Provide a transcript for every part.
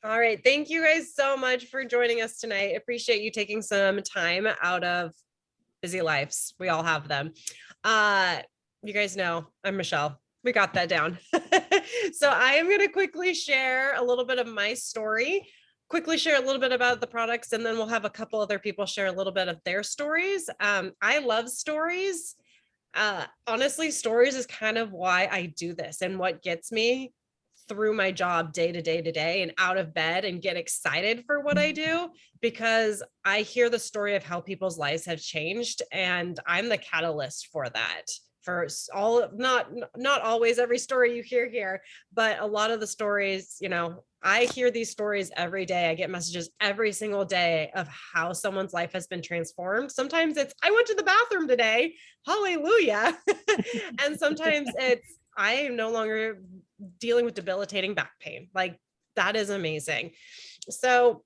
All right. Thank you guys so much for joining us tonight. Appreciate you taking some time out of busy lives. We all have them. Uh, you guys know I'm Michelle. We got that down. So I am going to quickly share a little bit of my story, quickly share a little bit about the products, and then we'll have a couple other people share a little bit of their stories. I love stories. Honestly, stories is kind of why I do this and what gets me through my job day to day to day and out of bed and get excited for what I do because I hear the story of how people's lives have changed and I'm the catalyst for that. For all, not always every story you hear here, but a lot of the stories, I hear these stories every day. I get messages every single day of how someone's life has been transformed. Sometimes it's, I went to the bathroom today, hallelujah. And sometimes it's, I am no longer dealing with debilitating back pain. Like that is amazing. So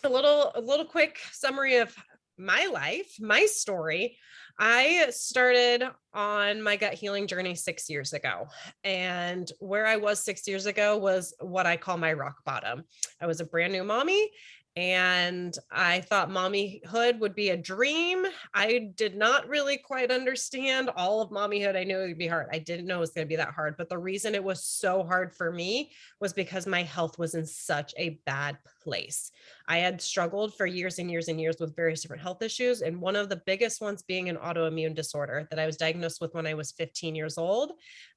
a little quick summary of my life, my story. I started on my gut healing journey 6 years ago. And where I was 6 years ago was what I call my rock bottom. I was a brand new mommy and I thought mommyhood would be a dream. I did not really quite understand all of mommyhood. I knew it would be hard. I didn't know it was going to be that hard. But the reason it was so hard for me was because my health was in such a bad place. I had struggled for years and years and years with various different health issues. And one of the biggest ones being an autoimmune disorder that I was diagnosed with when I was 15 years old.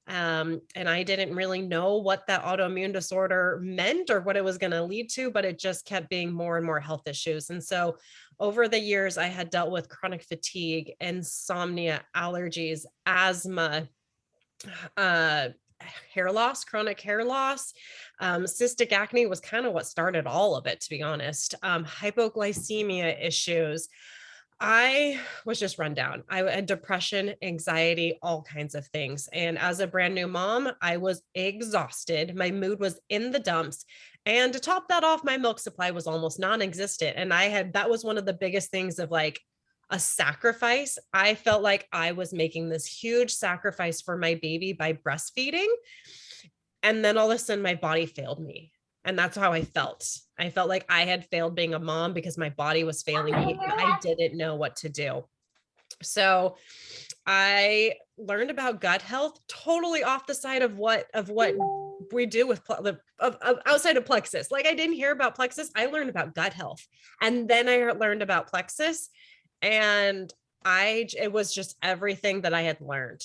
And I didn't really know what that autoimmune disorder meant or what it was going to lead to, but it just kept being more and more health issues. And so over the years, I had dealt with chronic fatigue, insomnia, allergies, asthma, hair loss, chronic hair loss. Cystic acne was kind of what started all of it, to be honest. Hypoglycemia issues. I was just run down. I had depression, anxiety, all kinds of things. And as a brand new mom, I was exhausted. My mood was in the dumps. And to top that off, my milk supply was almost non-existent. And that was one of the biggest things of like a sacrifice. I felt like I was making this huge sacrifice for my baby by breastfeeding. And then all of a sudden my body failed me. And that's how I felt. I felt like I had failed being a mom because my body was failing me and I didn't know what to do. So I learned about gut health totally off the side of what we do with outside of plexus. Like I didn't hear about plexus. I learned about gut health. And then I learned about plexus and it was just everything that I had learned.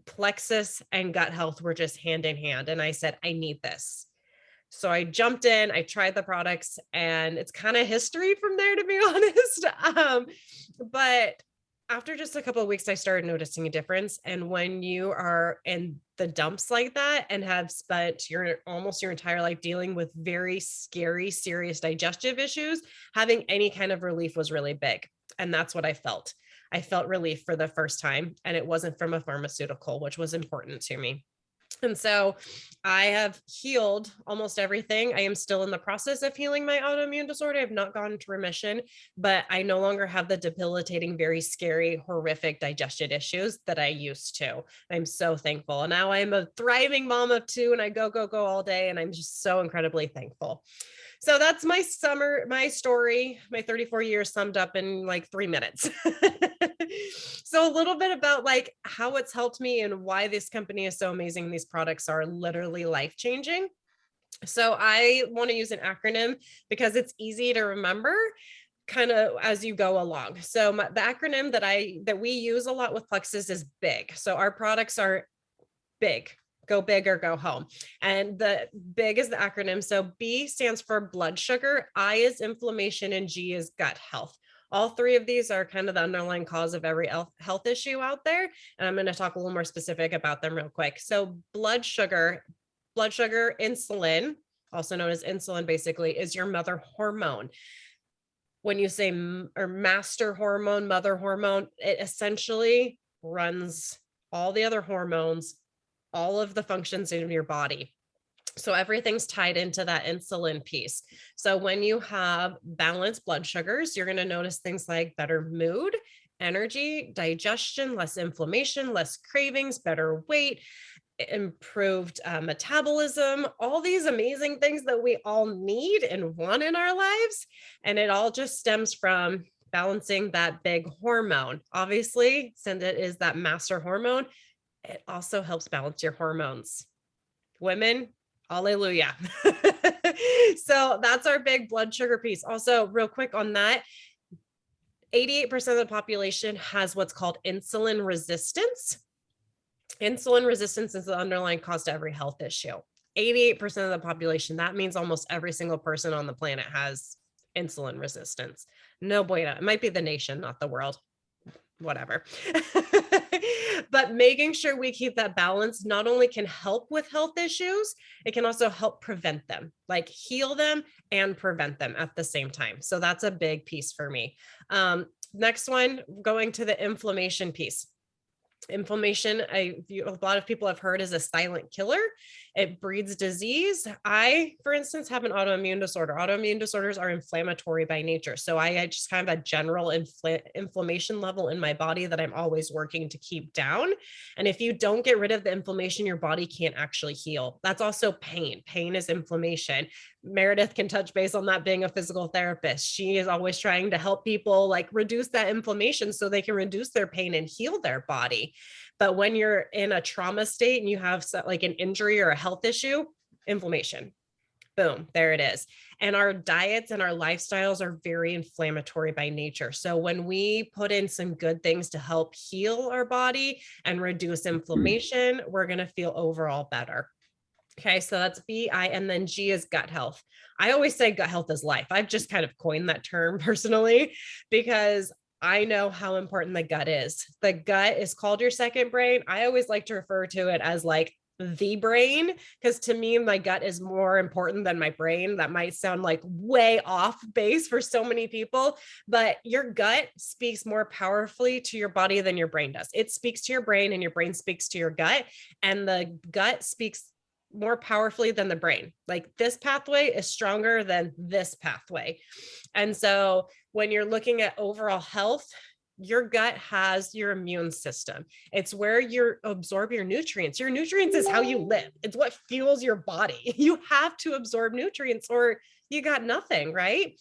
Plexus and gut health were just hand in hand. And I said, I need this. So I jumped in, I tried the products and it's kind of history from there, to be honest. But after just a couple of weeks, I started noticing a difference. And when you are in the dumps like that and have spent almost your entire life dealing with very scary, serious digestive issues, having any kind of relief was really big. And that's what I felt. I felt relief for the first time, and it wasn't from a pharmaceutical, which was important to me. And so I have healed almost everything. I am still in the process of healing my autoimmune disorder. I've not gone into remission, but I no longer have the debilitating, very scary, horrific digestion issues that I used to. I'm so thankful. And now I'm a thriving mom of two and I go all day. And I'm just so incredibly thankful. So that's my story, my 34 years summed up in like 3 minutes. So a little bit about like how it's helped me and why this company is so amazing. These products are literally life-changing. So I want to use an acronym because it's easy to remember kind of as you go along. So the acronym that we use a lot with Plexus is BIG. So our products are big. Go big or go home. And the big is the acronym. So B stands for blood sugar, I is inflammation, and G is gut health. All three of these are kind of the underlying cause of every health issue out there. And I'm going to talk a little more specific about them real quick. So blood sugar, insulin, also known as insulin, basically is your mother hormone. When you say master hormone, mother hormone, it essentially runs all the other hormones, all of the functions in your body. So everything's tied into that insulin piece. So when you have balanced blood sugars, you're going to notice things like better mood, energy, digestion, less inflammation, less cravings, better weight. improved metabolism, all these amazing things that we all need and want in our lives. And it all just stems from balancing that big hormone. Obviously, since it is that master hormone, it also helps balance your hormones. Women, hallelujah. So that's our big blood sugar piece. Also, real quick on that, 88% of the population has what's called insulin resistance. Insulin resistance is the underlying cause to every health issue. 88% of the population, that means almost every single person on the planet has insulin resistance. No bueno. It might be the nation, not the world. Whatever. But making sure we keep that balance not only can help with health issues, it can also help prevent them, like heal them and prevent them at the same time. So that's a big piece for me. Next one, going to the inflammation piece. Inflammation, a lot of people have heard, is a silent killer. It breeds disease. I, for instance, have an autoimmune disorder. Autoimmune disorders are inflammatory by nature. So I just kind of a general inflammation level in my body that I'm always working to keep down. And if you don't get rid of the inflammation, your body can't actually heal. That's also pain. Pain is inflammation. Meredith can touch base on that, being a physical therapist. She is always trying to help people like reduce that inflammation so they can reduce their pain and heal their body. But when you're in a trauma state and you have like an injury or a health issue, inflammation, boom, there it is. And our diets and our lifestyles are very inflammatory by nature. So when we put in some good things to help heal our body and reduce inflammation, we're going to feel overall better. Okay, so that's BI, and then G is gut health. I always say gut health is life. I've just kind of coined that term personally because I know how important the gut is. The gut is called your second brain. I always like to refer to it as like the brain, because to me, my gut is more important than my brain. That might sound like way off base for so many people, but your gut speaks more powerfully to your body than your brain does. It speaks to your brain and your brain speaks to your gut, and the gut speaks more powerfully than the brain. Like this pathway is stronger than this pathway. And so when you're looking at overall health, your gut has your immune system. It's where you absorb your nutrients. Your nutrients is how you live. It's what fuels your body. You have to absorb nutrients or you got nothing, right?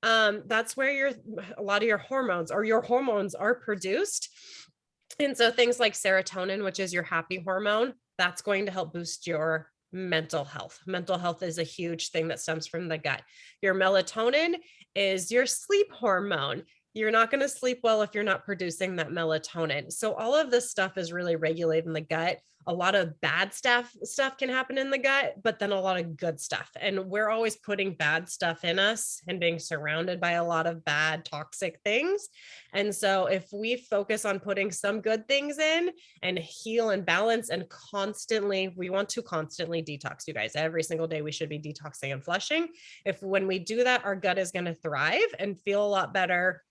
That's where a lot of your hormones are produced. And so things like serotonin, which is your happy hormone, that's going to help boost your mental health. Mental health is a huge thing that stems from the gut. Your melatonin is your sleep hormone. You're not going to sleep well if you're not producing that melatonin. So all of this stuff is really regulated in the gut. A lot of bad stuff can happen in the gut, but then a lot of good stuff. And we're always putting bad stuff in us and being surrounded by a lot of bad, toxic things. And so if we focus on putting some good things in and heal and balance and we want to constantly detox, you guys. Every single day we should be detoxing and flushing. When we do that, our gut is going to thrive and feel a lot better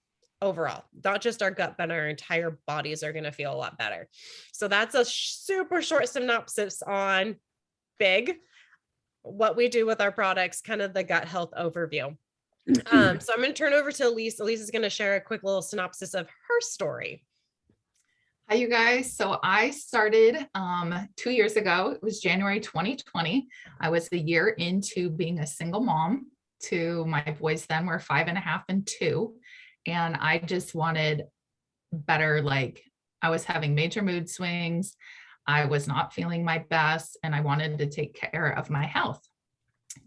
overall. Not just our gut, but our entire bodies are going to feel a lot better. So that's a super short synopsis on what we do with our products, kind of the gut health overview. So I'm going to turn over to Elise. Elise is going to share a quick little synopsis of her story. Hi, you guys. So I started 2 years ago. It was January 2020. I was a year into being a single mom to my boys then were 5.5 and 2. And I just wanted better. Like I was having major mood swings. I was not feeling my best and I wanted to take care of my health.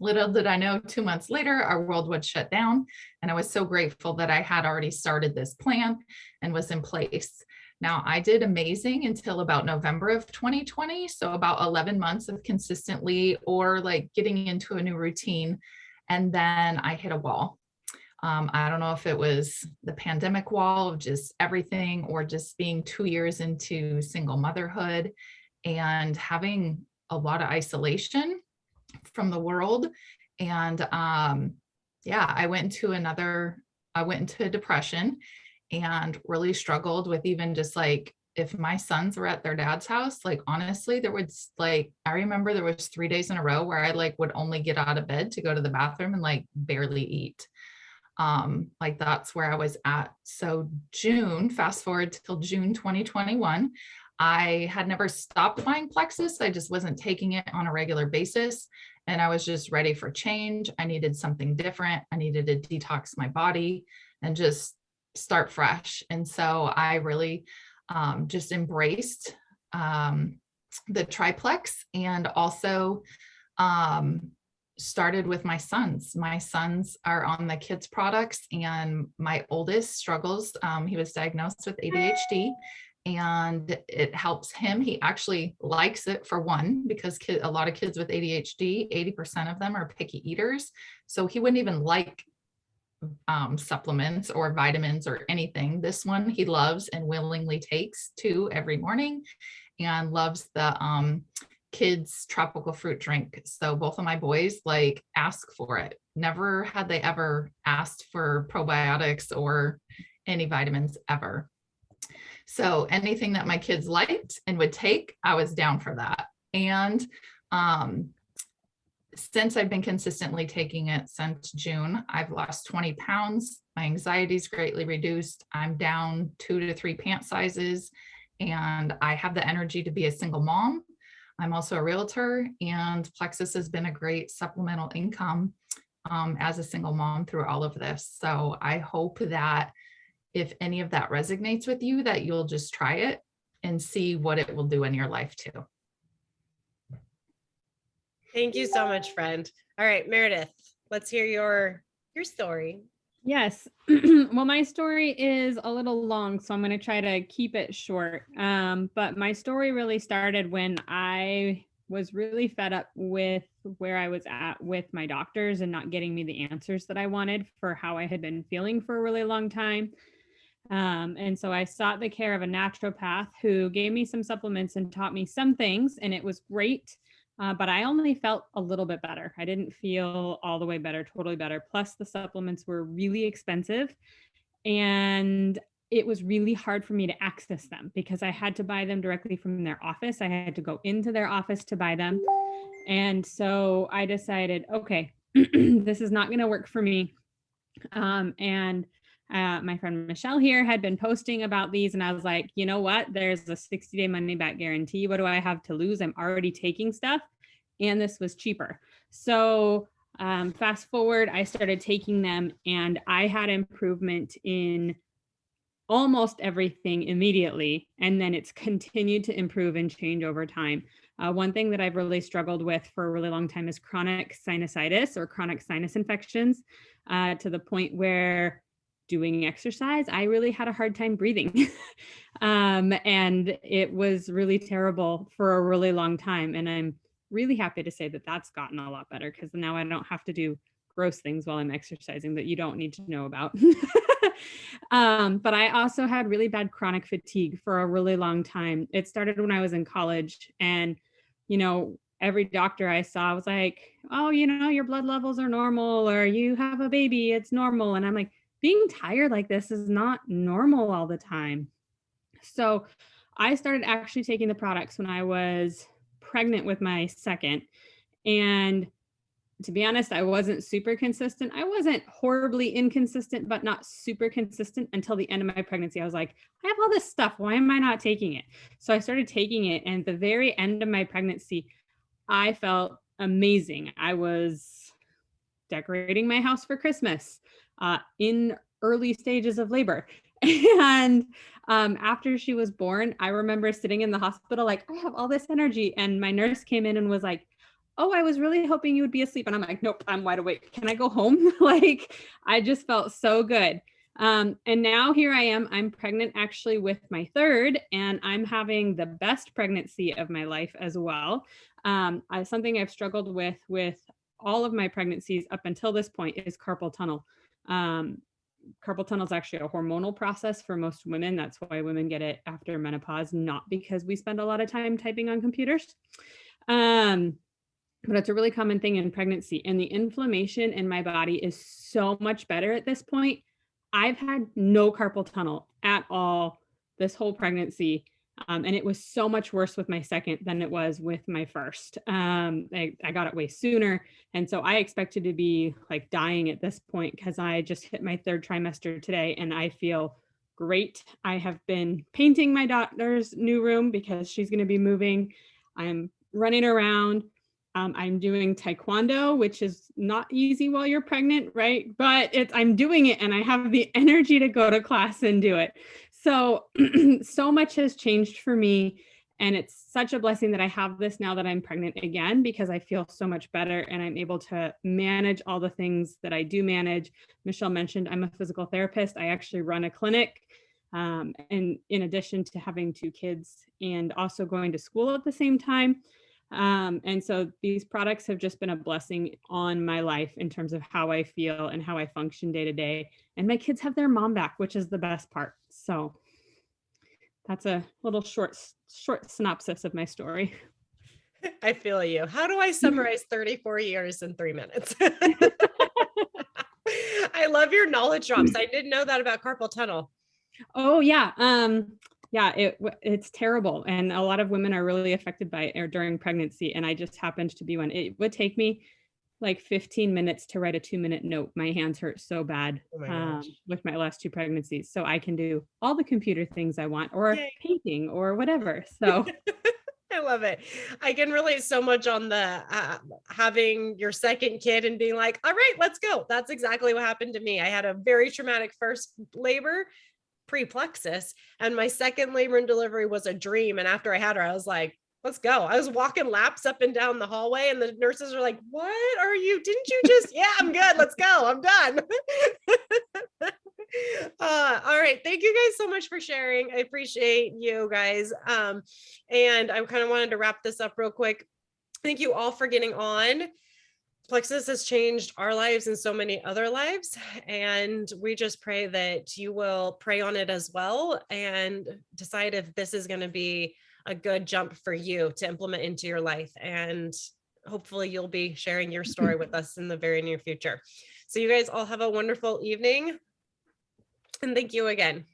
Little did I know 2 months later, our world would shut down. And I was so grateful that I had already started this plan and was in place. Now I did amazing until about November of 2020. So about 11 months of consistently or like getting into a new routine. And then I hit a wall. I don't know if it was the pandemic wall of just everything or just being 2 years into single motherhood and having a lot of isolation from the world. And I went into depression and really struggled with even just like, if my sons were at their dad's house, like honestly, I remember there was 3 days in a row where I like would only get out of bed to go to the bathroom and like barely eat. That's where I was at. So fast forward till June 2021, I had never stopped buying Plexus. I just wasn't taking it on a regular basis. And I was just ready for change. I needed something different. I needed to detox my body and just start fresh. And so I really just embraced the triplex, and also um, started with my sons. My sons are on the kids products, and my oldest struggles. He was diagnosed with ADHD, and it helps him. He actually likes it, for one, because a lot of kids with ADHD, 80% of them are picky eaters. So he wouldn't even like supplements or vitamins or anything. This one he loves and willingly takes two every morning, and loves the kids tropical fruit drink. So both of my boys like ask for it. Never had they ever asked for probiotics or any vitamins ever. So anything that my kids liked and would take, I was down for that. And since I've been consistently taking it since June, I've lost 20 pounds. My anxiety is greatly reduced. I'm down 2 to 3 pant sizes, and I have the energy to be a single mom. I'm also a realtor, and Plexus has been a great supplemental income as a single mom through all of this. So I hope that if any of that resonates with you, that you'll just try it and see what it will do in your life too. Thank you so much, friend. All right, Meredith, let's hear your story. Yes. Well, my story is a little long, so I'm going to try to keep it short. But my story really started when I was really fed up with where I was at with my doctors and not getting me the answers that I wanted for how I had been feeling for a really long time. And so I sought the care of a naturopath who gave me some supplements and taught me some things, and it was great. But I only felt a little bit better. I didn't feel all the way better, totally better. Plus the supplements were really expensive, and it was really hard for me to access them because I had to buy them directly from their office. I had to go into their office to buy them. And so I decided, okay, this is not going to work for me. My friend Michelle here had been posting about these, and I was like, you know what? There's a 60-day money back guarantee. What do I have to lose? I'm already taking stuff, and this was cheaper. So fast forward, I started taking them, and I had improvement in almost everything immediately. And then it's continued to improve and change over time. One thing that I've really struggled with for a really long time is chronic sinusitis or chronic sinus infections, to the point where doing exercise, I really had a hard time breathing. And it was really terrible for a really long time. And I'm really happy to say that that's gotten a lot better, because now I don't have to do gross things while I'm exercising that you don't need to know about. But I also had really bad chronic fatigue for a really long time. It started when I was in college, and, every doctor I saw was like, oh, your blood levels are normal, or you have a baby, it's normal. And I'm like, being tired like this is not normal all the time. So I started actually taking the products when I was pregnant with my second. And to be honest, I wasn't super consistent. I wasn't horribly inconsistent, but not super consistent until the end of my pregnancy. I was like, I have all this stuff. Why am I not taking it? So I started taking it. And at the very end of my pregnancy, I felt amazing. I was decorating my house for Christmas in early stages of labor. And after she was born, I remember sitting in the hospital, like, I have all this energy. And my nurse came in and was like, oh, I was really hoping you would be asleep. And I'm like, nope, I'm wide awake. Can I go home? Like, I just felt so good. And now here I am. I'm pregnant actually with my third, and I'm having the best pregnancy of my life as well. Something I've struggled with all of my pregnancies up until this point is carpal tunnel. Carpal tunnel is actually a hormonal process for most women. That's why women get it after menopause, not because we spend a lot of time typing on computers. But it's a really common thing in pregnancy, and the inflammation in my body is so much better at this point. I've had no carpal tunnel at all this whole pregnancy. And it was so much worse with my second than it was with my first. I got it way sooner. And so I expected to be like dying at this point, because I just hit my third trimester today, and I feel great. I have been painting my daughter's new room because she's going to be moving. I'm running around. I'm doing taekwondo, which is not easy while you're pregnant, right? But I'm doing it and I have the energy to go to class and do it. So, so much has changed for me. And it's such a blessing that I have this now that I'm pregnant again, because I feel so much better and I'm able to manage all the things that I do manage. Michelle mentioned I'm a physical therapist. I actually run a clinic. And in addition to having 2 kids and also going to school at the same time. And so these products have just been a blessing on my life in terms of how I feel and how I function day to day. And my kids have their mom back, which is the best part. So that's a little short synopsis of my story. I feel you. How do I summarize 34 years in 3 minutes? I love your knowledge drops. I didn't know that about carpal tunnel. Oh yeah. Yeah, it's terrible. And a lot of women are really affected by it during pregnancy. And I just happened to be one. It would take me like 15 minutes to write a 2-minute note. My hands hurt so bad Oh my gosh. with my last 2 pregnancies. So I can do all the computer things I want, or Yay. painting or whatever. So I love it. I can relate so much on the having your second kid and being like, all right, let's go. That's exactly what happened to me. I had a very traumatic first labor, preplexus, and my second labor and delivery was a dream. And after I had her, I was like, let's go. I was walking laps up and down the hallway and the nurses are like, what are you? Didn't you just, yeah, I'm good. Let's go. I'm done. All right. Thank you guys so much for sharing. I appreciate you guys. And I kind of wanted to wrap this up real quick. Thank you all for getting on. Plexus has changed our lives and so many other lives. And we just pray that you will pray on it as well and decide if this is going to be a good jump for you to implement into your life. And hopefully you'll be sharing your story with us in the very near future. So you guys all have a wonderful evening. And thank you again.